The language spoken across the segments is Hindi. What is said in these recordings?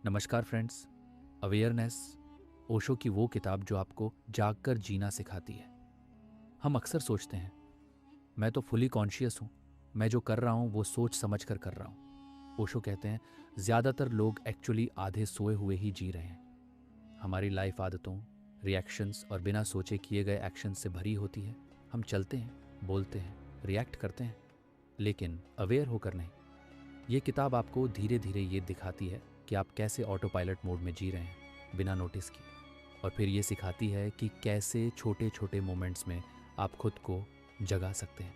नमस्कार फ्रेंड्स। अवेयरनेस ओशो की वो किताब जो आपको जागकर जीना सिखाती है। हम अक्सर सोचते हैं मैं तो फुली कॉन्शियस हूँ, मैं जो कर रहा हूँ वो सोच समझ कर रहा हूँ। ओशो कहते हैं ज़्यादातर लोग एक्चुअली आधे सोए हुए ही जी रहे हैं। हमारी लाइफ आदतों, रिएक्शंस और बिना सोचे किए गए एक्शंस से भरी होती है। हम चलते हैं, बोलते हैं, रिएक्ट करते हैं, लेकिन अवेयर होकर नहीं। ये किताब आपको धीरे धीरे ये दिखाती है कि आप कैसे ऑटो पायलट मोड में जी रहे हैं बिना नोटिस किए, और फिर ये सिखाती है कि कैसे छोटे छोटे मोमेंट्स में आप खुद को जगा सकते हैं।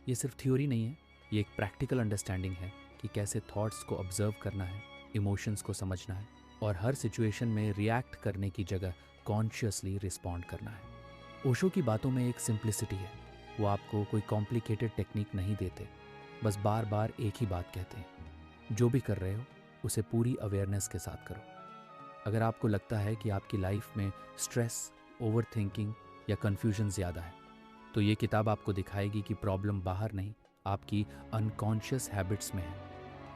ये सिर्फ थ्योरी नहीं है, ये एक प्रैक्टिकल अंडरस्टैंडिंग है कि कैसे थॉट्स को ऑब्जर्व करना है, इमोशंस को समझना है और हर सिचुएशन में रिएक्ट करने की जगह कॉन्शियसली रिस्पॉन्ड करना है। ओशो की बातों में एक सिंप्लिसिटी है। वो आपको कोई कॉम्प्लिकेटेड टेक्निक नहीं देते, बस बार बार एक ही बात कहते हैं, जो भी कर रहे हो उसे पूरी अवेयरनेस के साथ करो। अगर आपको लगता है कि आपकी लाइफ में स्ट्रेस, ओवर थिंकिंग या कन्फ्यूजन ज़्यादा है, तो ये किताब आपको दिखाएगी कि प्रॉब्लम बाहर नहीं, आपकी अनकॉन्शियस हैबिट्स में है।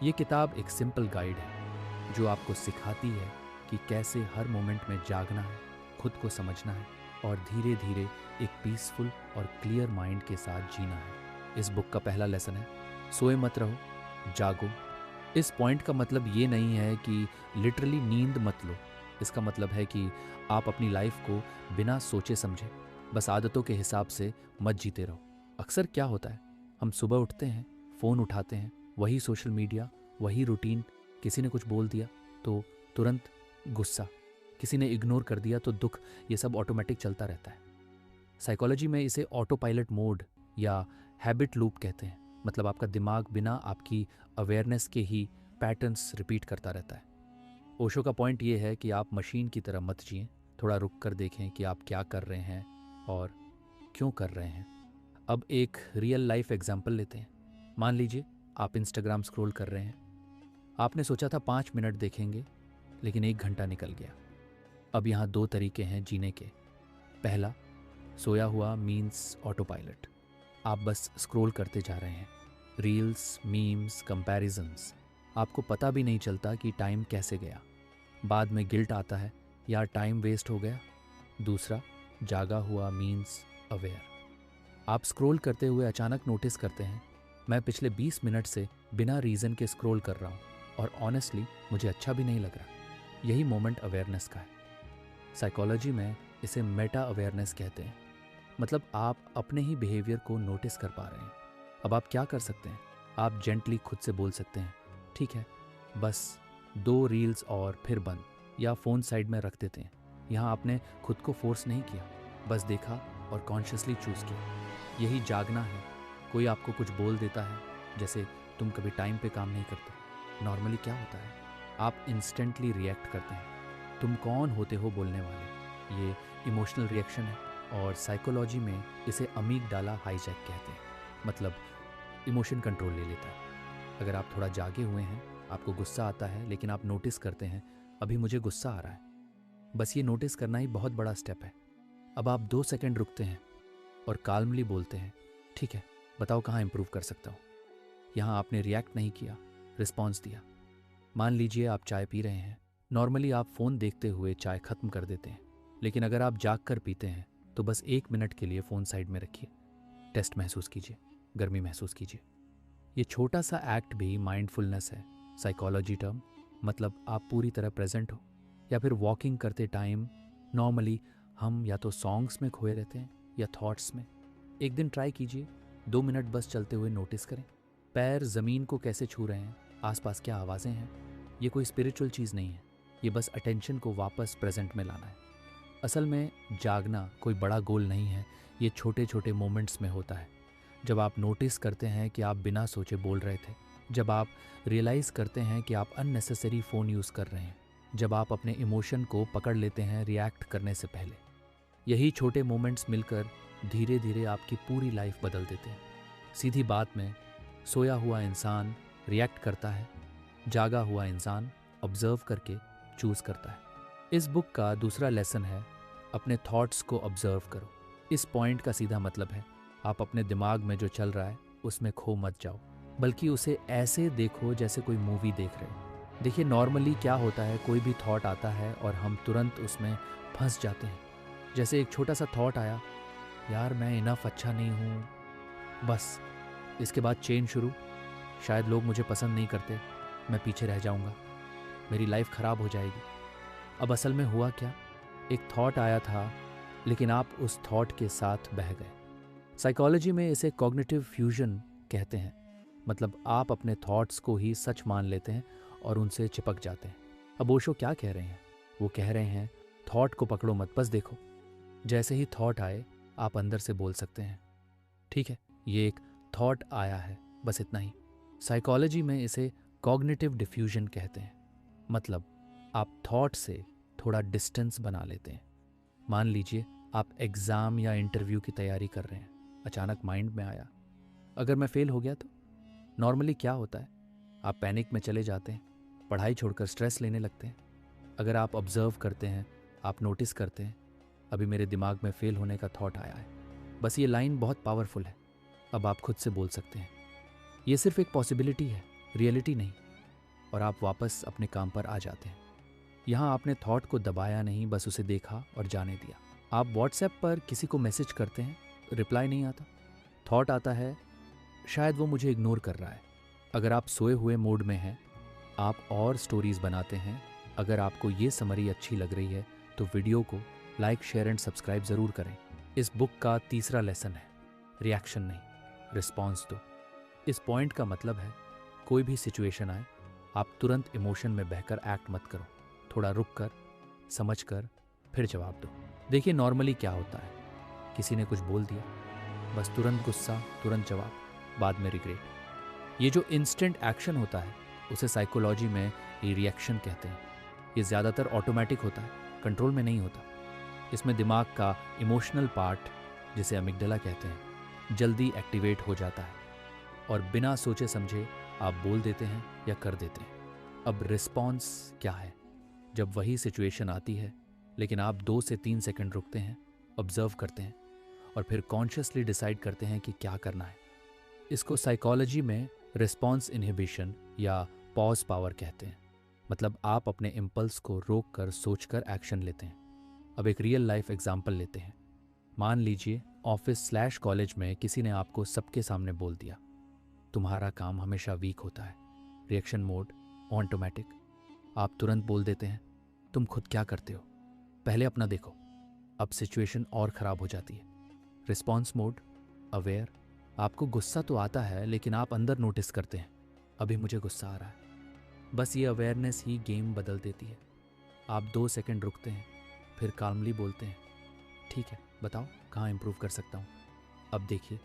ये किताब एक सिंपल गाइड है जो आपको सिखाती है कि कैसे हर मोमेंट में जागना है, खुद को समझना है और धीरे धीरे एक पीसफुल और क्लियर माइंड के साथ जीना है। इस बुक का पहला लेसन है, सोए मत रहो, जागो। इस पॉइंट का मतलब ये नहीं है कि लिटरली नींद मत लो। इसका मतलब है कि आप अपनी लाइफ को बिना सोचे समझे बस आदतों के हिसाब से मत जीते रहो। अक्सर क्या होता है, हम सुबह उठते हैं, फ़ोन उठाते हैं, वही सोशल मीडिया, वही रूटीन। किसी ने कुछ बोल दिया तो तुरंत गुस्सा, किसी ने इग्नोर कर दिया तो दुख। ये सब ऑटोमेटिक चलता रहता है। साइकोलॉजी में इसे ऑटो पायलट मोड या हैबिट लूप कहते हैं। मतलब आपका दिमाग बिना आपकी अवेयरनेस के ही पैटर्न्स रिपीट करता रहता है। ओशो का पॉइंट ये है कि आप मशीन की तरह मत जिएं, थोड़ा रुक कर देखें कि आप क्या कर रहे हैं और क्यों कर रहे हैं। अब एक रियल लाइफ एग्जाम्पल लेते हैं। मान लीजिए आप इंस्टाग्राम स्क्रॉल कर रहे हैं। आपने सोचा था 5 मिनट देखेंगे, लेकिन 1 घंटा निकल गया। अब यहाँ 2 तरीके हैं जीने के। पहला, सोया हुआ मीन्स ऑटो पायलट। आप बस स्क्रॉल करते जा रहे हैं, रील्स, मीम्स, कंपैरिजंस। आपको पता भी नहीं चलता कि टाइम कैसे गया। बाद में गिल्ट आता है, यार टाइम वेस्ट हो गया। दूसरा, जागा हुआ मीन्स अवेयर। आप स्क्रॉल करते हुए अचानक नोटिस करते हैं, मैं पिछले 20 मिनट से बिना रीज़न के स्क्रॉल कर रहा हूँ और ऑनेस्टली मुझे अच्छा भी नहीं लग रहा। यही मोमेंट अवेयरनेस का है। साइकोलॉजी में इसे मेटा अवेयरनेस कहते हैं। मतलब आप अपने ही बिहेवियर को नोटिस कर पा रहे हैं। अब आप क्या कर सकते हैं? आप जेंटली खुद से बोल सकते हैं, ठीक है, बस 2 रील्स और फिर बंद, या फ़ोन साइड में रख देते हैं। यहाँ आपने खुद को फोर्स नहीं किया, बस देखा और कॉन्शियसली चूज़ किया। यही जागना है। कोई आपको कुछ बोल देता है, जैसे तुम कभी टाइम पे काम नहीं करते। नॉर्मली क्या होता है, आप इंस्टेंटली रिएक्ट करते हैं। तुम कौन होते हो बोलने वाले? ये इमोशनल रिएक्शन है और साइकोलॉजी में इसे अमीगडाला हाईजैक कहते हैं। मतलब इमोशन कंट्रोल ले लेता है। अगर आप थोड़ा जागे हुए हैं, आपको गुस्सा आता है, लेकिन आप नोटिस करते हैं अभी मुझे गुस्सा आ रहा है। बस ये नोटिस करना ही बहुत बड़ा स्टेप है। अब आप 2 सेकंड रुकते हैं और काल्मली बोलते हैं, ठीक है, बताओ कहाँ इंप्रूव कर सकता हूँ। यहाँ आपने रिएक्ट नहीं किया, रिस्पॉन्स दिया। मान लीजिए आप चाय पी रहे हैं। नॉर्मली आप फ़ोन देखते हुए चाय खत्म कर देते हैं, लेकिन अगर आप जाग कर पीते हैं तो बस 1 मिनट के लिए फ़ोन साइड में रखिए। टेस्ट महसूस कीजिए, गर्मी महसूस कीजिए। ये छोटा सा एक्ट भी माइंडफुलनेस है, साइकोलॉजी टर्म। मतलब आप पूरी तरह प्रेजेंट हो। या फिर वॉकिंग करते टाइम नॉर्मली हम या तो सॉन्ग्स में खोए रहते हैं या थॉट्स में। एक दिन ट्राई कीजिए, 2 मिनट बस चलते हुए नोटिस करें। पैर ज़मीन को कैसे छू रहे हैं, आसपास क्या आवाज़ें हैं। ये कोई स्पिरिचुअल चीज़ नहीं है, ये बस अटेंशन को वापस प्रेजेंट में लाना है। असल में जागना कोई बड़ा गोल नहीं है, ये छोटे छोटे मोमेंट्स में होता है। जब आप नोटिस करते हैं कि आप बिना सोचे बोल रहे थे, जब आप रियलाइज़ करते हैं कि आप अननेसेसरी फ़ोन यूज़ कर रहे हैं, जब आप अपने इमोशन को पकड़ लेते हैं रिएक्ट करने से पहले। यही छोटे मोमेंट्स मिलकर धीरे धीरे आपकी पूरी लाइफ बदल देते हैं। सीधी बात में, सोया हुआ इंसान रिएक्ट करता है, जागा हुआ इंसान ऑब्जर्व करके चूज़ करता है। इस बुक का दूसरा लेसन है, अपने थॉट्स को ऑब्जर्व करो। इस पॉइंट का सीधा मतलब है, आप अपने दिमाग में जो चल रहा है उसमें खो मत जाओ, बल्कि उसे ऐसे देखो जैसे कोई मूवी देख रहे हो। देखिए नॉर्मली क्या होता है, कोई भी थॉट आता है और हम तुरंत उसमें फंस जाते हैं। जैसे एक छोटा सा थॉट आया, यार मैं इनफ अच्छा नहीं हूँ, बस इसके बाद चेन शुरू, शायद लोग मुझे पसंद नहीं करते, मैं पीछे रह जाऊँगा, मेरी लाइफ ख़राब हो जाएगी। अब असल में हुआ क्या, एक थॉट आया था लेकिन आप उस थॉट के साथ बह गए। साइकोलॉजी में इसे कॉग्निटिव फ्यूजन कहते हैं। मतलब आप अपने थॉट्स को ही सच मान लेते हैं और उनसे चिपक जाते हैं। अब ओशो क्या कह रहे हैं? वो कह रहे हैं थॉट को पकड़ो मत, बस देखो। जैसे ही थॉट आए आप अंदर से बोल सकते हैं, ठीक है ये एक थॉट आया है, बस इतना ही। साइकोलॉजी में इसे कॉग्निटिव डिफ्यूजन कहते हैं। मतलब आप थॉट से थोड़ा डिस्टेंस बना लेते हैं। मान लीजिए आप एग्ज़ाम या इंटरव्यू की तैयारी कर रहे हैं, अचानक माइंड में आया अगर मैं फेल हो गया तो। नॉर्मली क्या होता है, आप पैनिक में चले जाते हैं, पढ़ाई छोड़कर स्ट्रेस लेने लगते हैं। अगर आप ऑब्जर्व करते हैं, आप नोटिस करते हैं, अभी मेरे दिमाग में फेल होने का थॉट आया है। बस ये लाइन बहुत पावरफुल है। अब आप खुद से बोल सकते हैं, ये सिर्फ एक पॉसिबिलिटी है, रियलिटी नहीं। और आप वापस अपने काम पर आ जाते हैं। यहाँ आपने थॉट को दबाया नहीं, बस उसे देखा और जाने दिया। आप व्हाट्सएप पर किसी को मैसेज करते हैं, रिप्लाई नहीं आता, थॉट आता है शायद वो मुझे इग्नोर कर रहा है। अगर आप सोए हुए मोड में हैं, आप और स्टोरीज बनाते हैं। अगर आपको ये समरी अच्छी लग रही है तो वीडियो को लाइक, शेयर एंड सब्सक्राइब ज़रूर करें। इस बुक का तीसरा लेसन है, रिएक्शन नहीं, रिस्पॉन्स दो। इस पॉइंट का मतलब है कोई भी सिचुएशन आए, आप तुरंत इमोशन में बहकर एक्ट मत करो, थोड़ा रुक कर, समझ कर, फिर जवाब दो। देखिए नॉर्मली क्या होता है, किसी ने कुछ बोल दिया, बस तुरंत गुस्सा, तुरंत जवाब, बाद में रिग्रेट। ये जो इंस्टेंट एक्शन होता है उसे साइकोलॉजी में ये रिएक्शन कहते हैं। ये ज़्यादातर ऑटोमेटिक होता है, कंट्रोल में नहीं होता। इसमें दिमाग का इमोशनल पार्ट, जिसे अमिगडाला कहते हैं, जल्दी एक्टिवेट हो जाता है और बिना सोचे समझे आप बोल देते हैं या कर देते हैं। अब रिस्पॉन्स क्या है? जब वही सिचुएशन आती है लेकिन आप 2 से 3 सेकंड रुकते हैं, ऑब्जर्व करते हैं और फिर कॉन्शियसली डिसाइड करते हैं कि क्या करना है। इसको साइकोलॉजी में रिस्पॉन्स इनहिबिशन या पॉज पावर कहते हैं। मतलब आप अपने इम्पल्स को रोक कर सोच कर एक्शन लेते हैं। अब एक रियल लाइफ एग्जाम्पल लेते हैं। मान लीजिए ऑफिस/कॉलेज में किसी ने आपको सबके सामने बोल दिया, तुम्हारा काम हमेशा वीक होता है। रिएक्शन मोड ऑटोमेटिक, आप तुरंत बोल देते हैं, तुम खुद क्या करते हो, पहले अपना देखो। अब सिचुएशन और ख़राब हो जाती है। रिस्पॉन्स मोड अवेयर, आपको गुस्सा तो आता है लेकिन आप अंदर नोटिस करते हैं, अभी मुझे गुस्सा आ रहा है। बस ये अवेयरनेस ही गेम बदल देती है। आप 2 सेकंड रुकते हैं, फिर काल्मली बोलते हैं, ठीक है बताओ कहाँ इम्प्रूव कर सकता हूँ। अब देखिए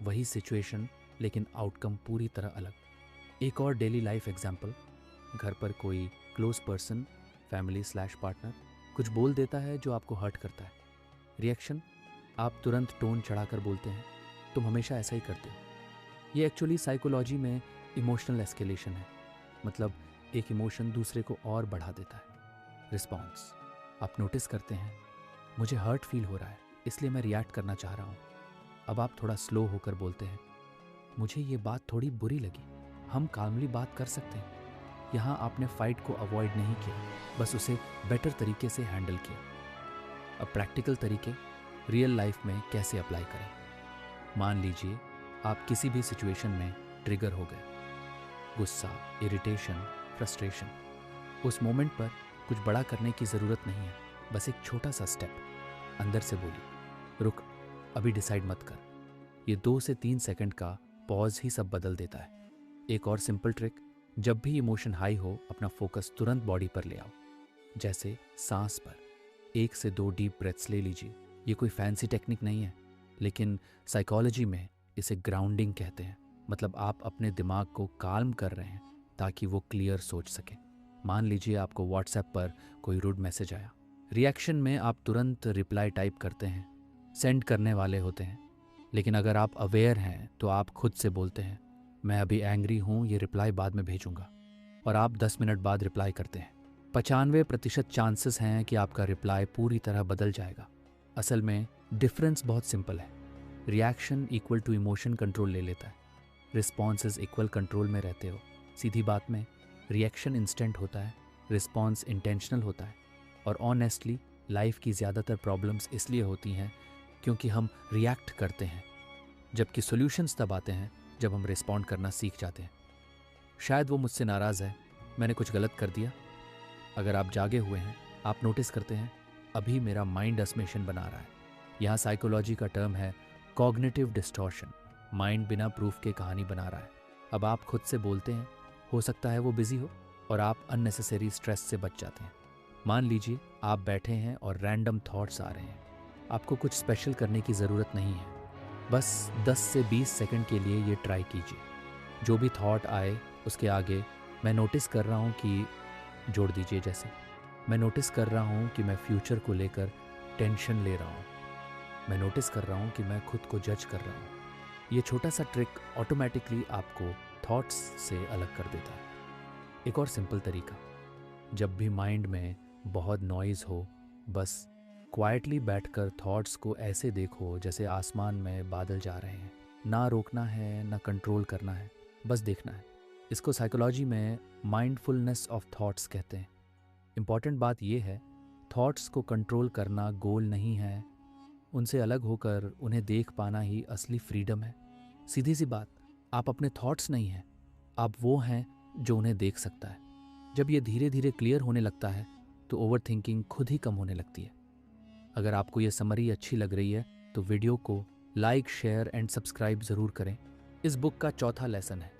वही सिचुएशन लेकिन आउटकम पूरी तरह अलग। एक और डेली लाइफ एग्जाम्पल, घर पर कोई क्लोज पर्सन, फैमिली/पार्टनर कुछ बोल देता है जो आपको हर्ट करता है। रिएक्शन, आप तुरंत टोन चढ़ाकर बोलते हैं, तुम हमेशा ऐसा ही करते हो। ये एक्चुअली साइकोलॉजी में इमोशनल एस्केलेशन है। मतलब एक इमोशन दूसरे को और बढ़ा देता है। रिस्पॉन्स, आप नोटिस करते हैं, मुझे हर्ट फील हो रहा है इसलिए मैं रिएक्ट करना चाह रहा हूँ। अब आप थोड़ा स्लो होकर बोलते हैं, मुझे ये बात थोड़ी बुरी लगी, हम काल्मली बात कर सकते हैं। यहाँ आपने फाइट को अवॉइड नहीं किया, बस उसे बेटर तरीके से हैंडल किया। अब प्रैक्टिकल तरीके रियल लाइफ में कैसे अप्लाई करें। मान लीजिए आप किसी भी सिचुएशन में ट्रिगर हो गए, गुस्सा, इरिटेशन, फ्रस्ट्रेशन। उस मोमेंट पर कुछ बड़ा करने की ज़रूरत नहीं है, बस एक छोटा सा स्टेप। अंदर से बोलिए, रुक, अभी डिसाइड मत कर। ये 2 से 3 सेकंड का पॉज ही सब बदल देता है। एक और सिंपल ट्रिक, जब भी इमोशन हाई हो अपना फोकस तुरंत बॉडी पर ले आओ, जैसे सांस पर। 1 से 2 डीप ब्रेथ्स ले लीजिए। ये कोई फैंसी टेक्निक नहीं है, लेकिन साइकोलॉजी में इसे ग्राउंडिंग कहते हैं। मतलब आप अपने दिमाग को काल्म कर रहे हैं ताकि वो क्लियर सोच सके। मान लीजिए आपको व्हाट्सएप पर कोई रूड मैसेज आया, रिएक्शन में आप तुरंत रिप्लाई टाइप करते हैं, सेंड करने वाले होते हैं। लेकिन अगर आप अवेयर हैं तो आप खुद से बोलते हैं, मैं अभी एंग्री हूँ, ये रिप्लाई बाद में भेजूंगा। और आप 10 मिनट बाद रिप्लाई करते हैं। 95% चांसेस हैं कि आपका रिप्लाई पूरी तरह बदल जाएगा। असल में डिफरेंस बहुत सिंपल है। Reaction equal to emotion control ले लेता है, रिस्पॉन्सेज इक्वल कंट्रोल में रहते हो। सीधी बात में रिएक्शन इंस्टेंट होता है, रिस्पॉन्स इंटेंशनल होता है, और ऑनेस्टली लाइफ की ज़्यादातर प्रॉब्लम्स इसलिए होती हैं क्योंकि हम रिएक्ट करते हैं, जबकि सॉल्यूशंस तब आते हैं जब हम रिस्पॉन्ड करना सीख जाते हैं। शायद वो मुझसे नाराज़ है, मैंने कुछ गलत कर दिया। अगर आप जागे हुए हैं, आप नोटिस करते हैं अभी मेरा माइंड असमेशन बना रहा है। यहाँ साइकोलॉजी का टर्म है कॉग्निटिव डिस्टॉर्शन। माइंड बिना प्रूफ के कहानी बना रहा है। अब आप खुद से बोलते हैं, हो सकता है वो बिजी हो, और आप अननेसेसरी स्ट्रेस से बच जाते हैं। मान लीजिए आप बैठे हैं और रैंडम थॉट्स आ रहे हैं। आपको कुछ स्पेशल करने की ज़रूरत नहीं है, बस 10 से 20 सेकंड के लिए ये ट्राई कीजिए। जो भी थॉट आए उसके आगे मैं नोटिस कर रहा हूँ कि जोड़ दीजिए, जैसे मैं नोटिस कर रहा हूँ कि मैं फ्यूचर को लेकर टेंशन ले रहा हूँ। मैं नोटिस कर रहा हूँ कि मैं खुद को जज कर रहा हूँ। ये छोटा सा ट्रिक ऑटोमेटिकली आपको थॉट्स से अलग कर देता है। एक और सिंपल तरीका, जब भी माइंड में बहुत नॉइज़ हो, बस क्वाइटली बैठकर थॉट्स को ऐसे देखो जैसे आसमान में बादल जा रहे हैं। ना रोकना है, ना कंट्रोल करना है, बस देखना है। इसको साइकोलॉजी में माइंडफुलनेस ऑफ थॉट्स कहते हैं। इम्पॉर्टेंट बात यह है, थॉट्स को कंट्रोल करना गोल नहीं है, उनसे अलग होकर उन्हें देख पाना ही असली फ्रीडम है। सीधी सी बात, आप अपने थॉट्स नहीं हैं, आप वो हैं जो उन्हें देख सकता है। जब ये धीरे धीरे क्लियर होने लगता है तो ओवर थिंकिंग खुद ही कम होने लगती है। अगर आपको ये समरी अच्छी लग रही है तो वीडियो को लाइक, शेयर एंड सब्सक्राइब ज़रूर करें। इस बुक का चौथा लेसन है,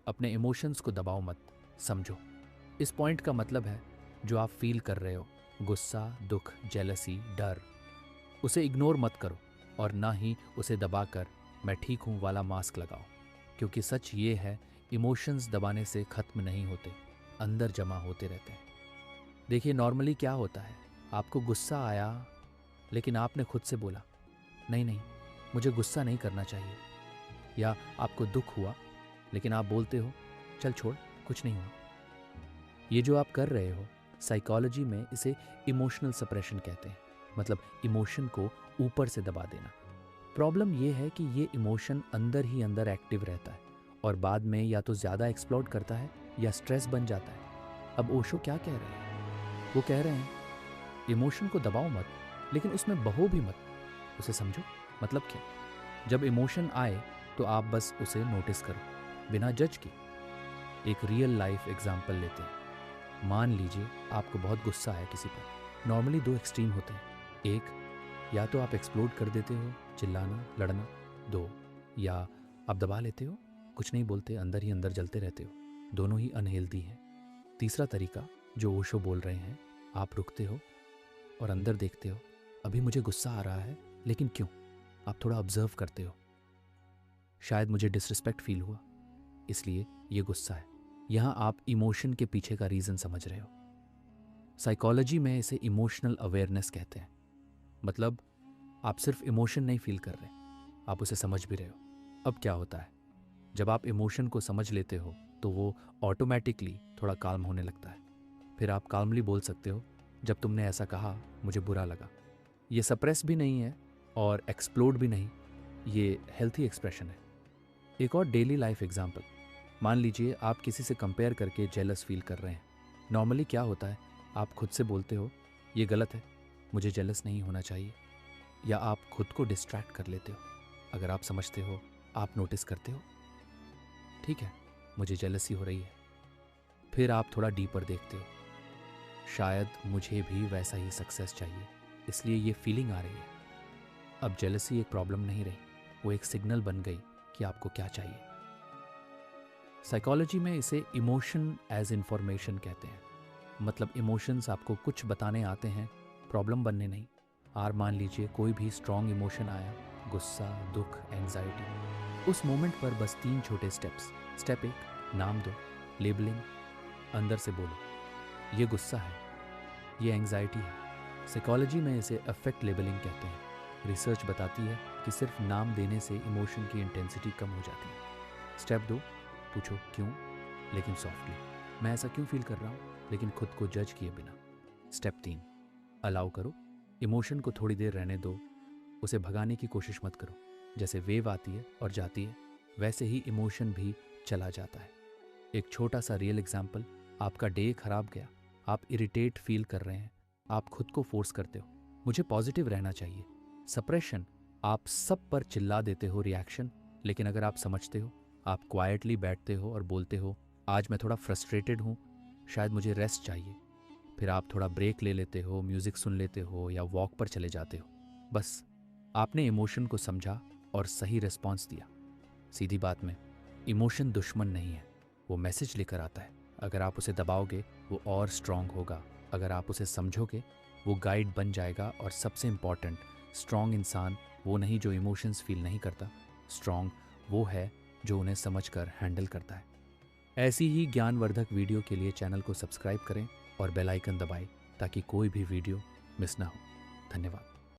अपने इमोशंस को दबाओ मत, समझो। इस पॉइंट का मतलब है जो आप फील कर रहे हो, गुस्सा, दुख, जेलसी, डर, उसे इग्नोर मत करो और ना ही उसे दबाकर मैं ठीक हूँ वाला मास्क लगाओ। क्योंकि सच ये है, इमोशंस दबाने से ख़त्म नहीं होते, अंदर जमा होते रहते हैं। देखिए नॉर्मली क्या होता है, आपको गुस्सा आया लेकिन आपने खुद से बोला नहीं नहीं मुझे गुस्सा नहीं करना चाहिए, या आपको दुख हुआ लेकिन आप बोलते हो चल छोड़, कुछ नहीं हुआ। ये जो आप कर रहे हो, साइकोलॉजी में इसे इमोशनल सप्रेशन कहते हैं, मतलब इमोशन को ऊपर से दबा देना। प्रॉब्लम ये है कि ये इमोशन अंदर ही अंदर एक्टिव रहता है और बाद में या तो ज़्यादा एक्सप्लोड करता है या स्ट्रेस बन जाता है। अब ओशो क्या कह रहे हैं? वो कह रहे हैं इमोशन को दबाओ मत, लेकिन उसमें बहो भी मत, उसे समझो। मतलब क्या? जब इमोशन आए तो आप बस उसे नोटिस करो बिना जज के। एक रियल लाइफ एग्जाम्पल लेते हैं। मान लीजिए आपको बहुत गुस्सा आया किसी पर। नॉर्मली दो एक्सट्रीम होते हैं, एक या तो आप एक्सप्लोड कर देते हो, चिल्लाना, लड़ना, दो या आप दबा लेते हो, कुछ नहीं बोलते, अंदर ही अंदर जलते रहते हो। दोनों ही अनहेल्दी हैं। तीसरा तरीका जो ओशो बोल रहे हैं, आप रुकते हो और अंदर देखते हो, अभी मुझे गुस्सा आ रहा है लेकिन क्यों? आप थोड़ा ऑब्जर्व करते हो, शायद मुझे डिसरिस्पेक्ट फील हुआ इसलिए ये गुस्सा है। यहाँ आप इमोशन के पीछे का रीज़न समझ रहे हो। साइकोलॉजी में इसे इमोशनल अवेयरनेस कहते हैं। मतलब आप सिर्फ इमोशन नहीं फील कर रहे, आप उसे समझ भी रहे हो। अब क्या होता है, जब आप इमोशन को समझ लेते हो तो वो ऑटोमेटिकली थोड़ा काल्म होने लगता है। फिर आप काल्मली बोल सकते हो, जब तुमने ऐसा कहा मुझे बुरा लगा। ये सप्रेस भी नहीं है और एक्सप्लोड भी नहीं, ये हेल्थी एक्सप्रेशन है। एक और डेली लाइफ एग्जाम्पल, मान लीजिए आप किसी से कंपेयर करके जेलस फील कर रहे हैं। नॉर्मली क्या होता है, आप खुद से बोलते हो ये गलत है, मुझे जेलस नहीं होना चाहिए, या आप खुद को डिस्ट्रैक्ट कर लेते हो। अगर आप समझते हो, आप नोटिस करते हो, ठीक है मुझे जेलसी हो रही है। फिर आप थोड़ा डीपर देखते हो, शायद मुझे भी वैसा ही सक्सेस चाहिए, इसलिए ये फीलिंग आ रही है। अब जेलसी एक प्रॉब्लम नहीं रही, वो एक सिग्नल बन गई कि आपको क्या चाहिए। साइकोलॉजी में इसे इमोशन एज इंफॉर्मेशन कहते हैं। मतलब इमोशंस आपको कुछ बताने आते हैं, प्रॉब्लम बनने नहीं। और मान लीजिए कोई भी स्ट्रॉन्ग इमोशन आया, गुस्सा, दुख, एंजाइटी, उस मोमेंट पर बस 3 छोटे स्टेप्स। स्टेप 1, नाम दो, लेबलिंग, अंदर से बोलो ये गुस्सा है, ये एंजाइटी है। साइकोलॉजी में इसे अफेक्ट लेबलिंग कहते हैं। रिसर्च बताती है कि सिर्फ नाम देने से इमोशन की इंटेंसिटी कम हो जाती है। स्टेप 2, पूछो क्यों, लेकिन सॉफ्टली, मैं ऐसा क्यों फील कर रहा हूँ, लेकिन खुद को जज किए बिना। स्टेप 3, अलाउ करो, इमोशन को थोड़ी देर रहने दो, उसे भगाने की कोशिश मत करो। जैसे वेव आती है और जाती है, वैसे ही इमोशन भी चला जाता है। एक छोटा सा रियल एग्जाम्पल, आपका डे खराब गया, आप इरिटेट फील कर रहे हैं, आप खुद को फोर्स करते हो मुझे पॉजिटिव रहना चाहिए। सप्रेशन, आप सब पर चिल्ला देते हो रिएक्शन। लेकिन अगर आप समझते हो, आप क्वाइटली बैठते हो और बोलते हो आज मैं थोड़ा फ्रस्ट्रेटेड हूँ, शायद मुझे रेस्ट चाहिए। फिर आप थोड़ा ब्रेक ले लेते हो, म्यूज़िक सुन लेते हो या वॉक पर चले जाते हो। बस आपने इमोशन को समझा और सही रिस्पॉन्स दिया। सीधी बात में, इमोशन दुश्मन नहीं है, वो मैसेज लेकर आता है। अगर आप उसे दबाओगे वो और स्ट्रांग होगा, अगर आप उसे समझोगे वो गाइड बन जाएगा। और सबसे इम्पॉर्टेंट, स्ट्रांग इंसान वो नहीं जो इमोशंस फील नहीं करता, स्ट्रांग वो है जो उन्हें समझकर हैंडल करता है। ऐसी ही ज्ञानवर्धक वीडियो के लिए चैनल को सब्सक्राइब करें और बेल आइकन दबाएं ताकि कोई भी वीडियो मिस ना हो। धन्यवाद।